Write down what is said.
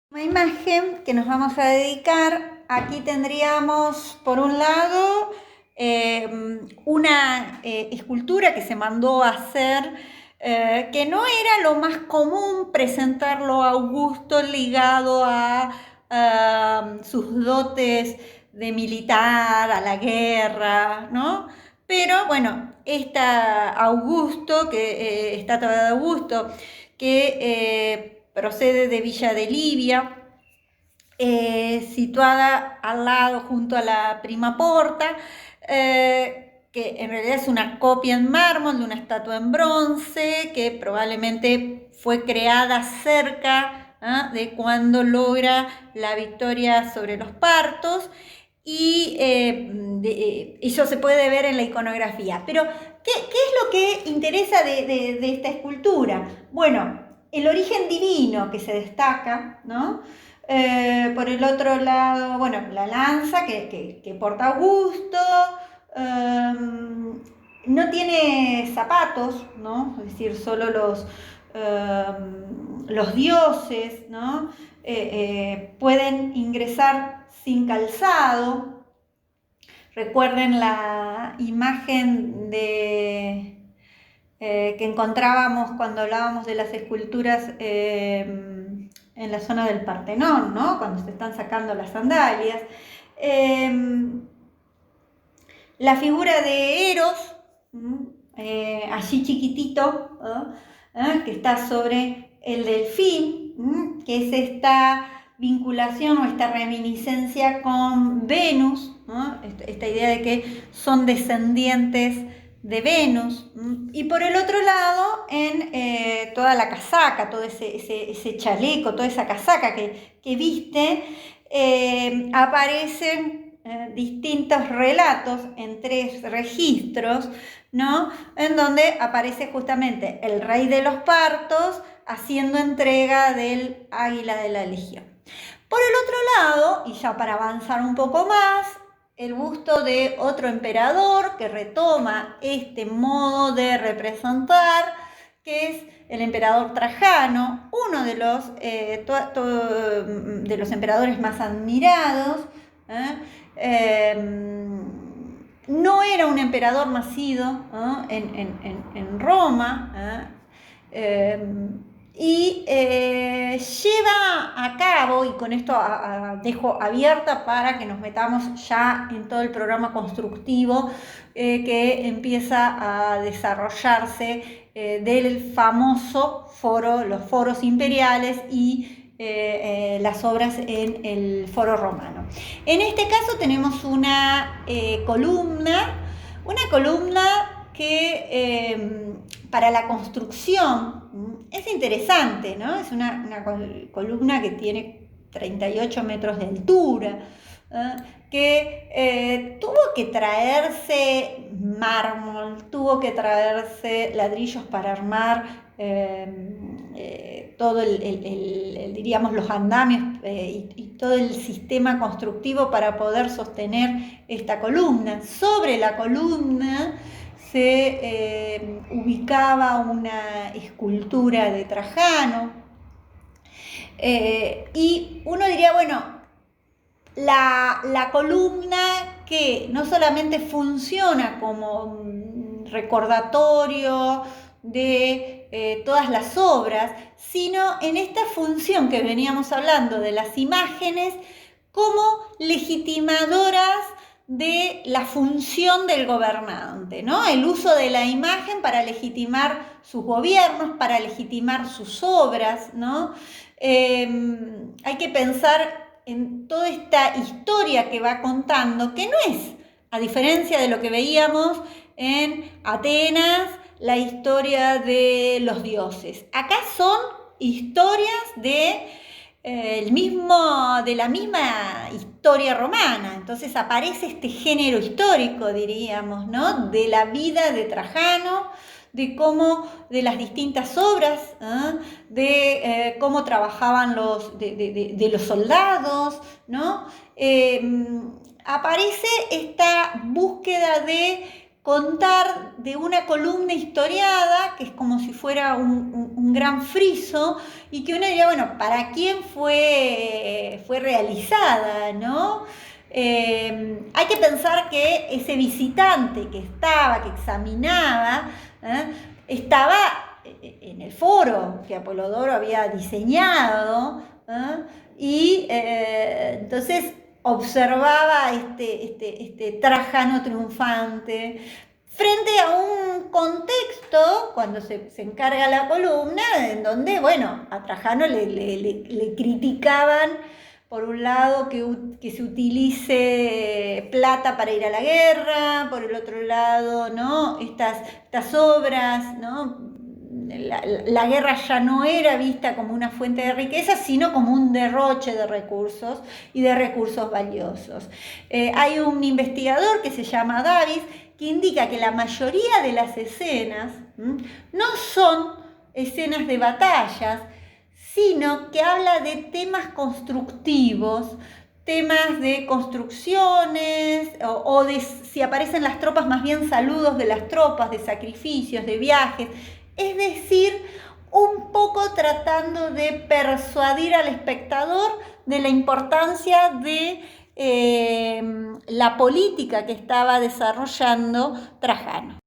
Una imagen que nos vamos a dedicar, aquí tendríamos por un lado una escultura que se mandó a hacer, que no era lo más común presentarlo a Augusto ligado a sus dotes de militar, a la guerra, ¿no? Pero bueno, esta Augusto, estatua de Augusto, que procede de Villa de Livia, situada al lado junto a la Prima Porta, que en realidad es una copia en mármol de una estatua en bronce que probablemente fue creada cerca de cuando logra la victoria sobre los partos, y eso se puede ver en la iconografía. Pero, ¿qué es lo que interesa de esta escultura? Bueno, el origen divino que se destaca, ¿no? Por el otro lado, bueno, la lanza que porta Augusto, no tiene zapatos, ¿no? Es decir, solo los dioses, ¿no? Pueden ingresar sin calzado. Recuerden la imagen que encontrábamos cuando hablábamos de las esculturas en la zona del Partenón, ¿no? Cuando se están sacando las sandalias. La figura de Eros, allí chiquitito, que está sobre el delfín, que es esta vinculación o esta reminiscencia con Venus, ¿no? Esta idea de que son descendientes de Venus. Y por el otro lado, en toda la casaca, todo ese chaleco, toda esa casaca que viste, aparecen distintos relatos en 3 registros, ¿no? En donde aparece justamente el rey de los partos haciendo entrega del águila de la legión. Por el otro lado, y ya para avanzar un poco más, el busto de otro emperador que retoma este modo de representar, que es el emperador Trajano, uno de los emperadores más admirados. No era un emperador nacido en Roma, y lleva a cabo, y con esto dejo abierta para que nos metamos ya en todo el programa constructivo que empieza a desarrollarse del famoso foro, los foros imperiales y las obras en el foro romano. En este caso tenemos una columna que para la construcción es interesante, ¿no? Es una columna que tiene 38 metros de altura, que tuvo que traerse mármol, tuvo que traerse ladrillos para armar todo diríamos, los andamios y todo el sistema constructivo para poder sostener esta columna. Sobre la columna se ubicaba una escultura de Trajano, y uno diría, bueno, la columna que no solamente funciona como recordatorio de todas las obras, sino en esta función que veníamos hablando de las imágenes como legitimadoras de la función del gobernante, ¿no? El uso de la imagen para legitimar sus gobiernos, para legitimar sus obras, ¿no? Hay que pensar en toda esta historia que va contando, que no es, a diferencia de lo que veíamos en Atenas, la historia de los dioses. Acá son historias de la misma historia romana. Entonces aparece este género histórico, diríamos, ¿no? De la vida de Trajano, de las distintas obras, de cómo trabajaban de los soldados, ¿no? Aparece esta búsqueda de contar de una columna historiada, que es como si fuera un gran friso, y que uno diría, bueno, ¿para quién fue realizada, no? Hay que pensar que ese visitante que examinaba, estaba en el foro que Apolodoro había diseñado, y entonces observaba este Trajano triunfante frente a un contexto, cuando se encarga la columna, en donde, bueno, a Trajano le criticaban, por un lado, que se utilice plata para ir a la guerra, por el otro lado, ¿no? Estas obras, ¿no? La guerra ya no era vista como una fuente de riqueza, sino como un derroche de recursos y de recursos valiosos. Hay un investigador que se llama Davis que indica que la mayoría de las escenas no son escenas de batallas, sino que habla de temas constructivos, temas de construcciones o de si aparecen las tropas, más bien saludos de las tropas, de sacrificios, de viajes. Es decir, un poco tratando de persuadir al espectador de la importancia de la política que estaba desarrollando Trajano.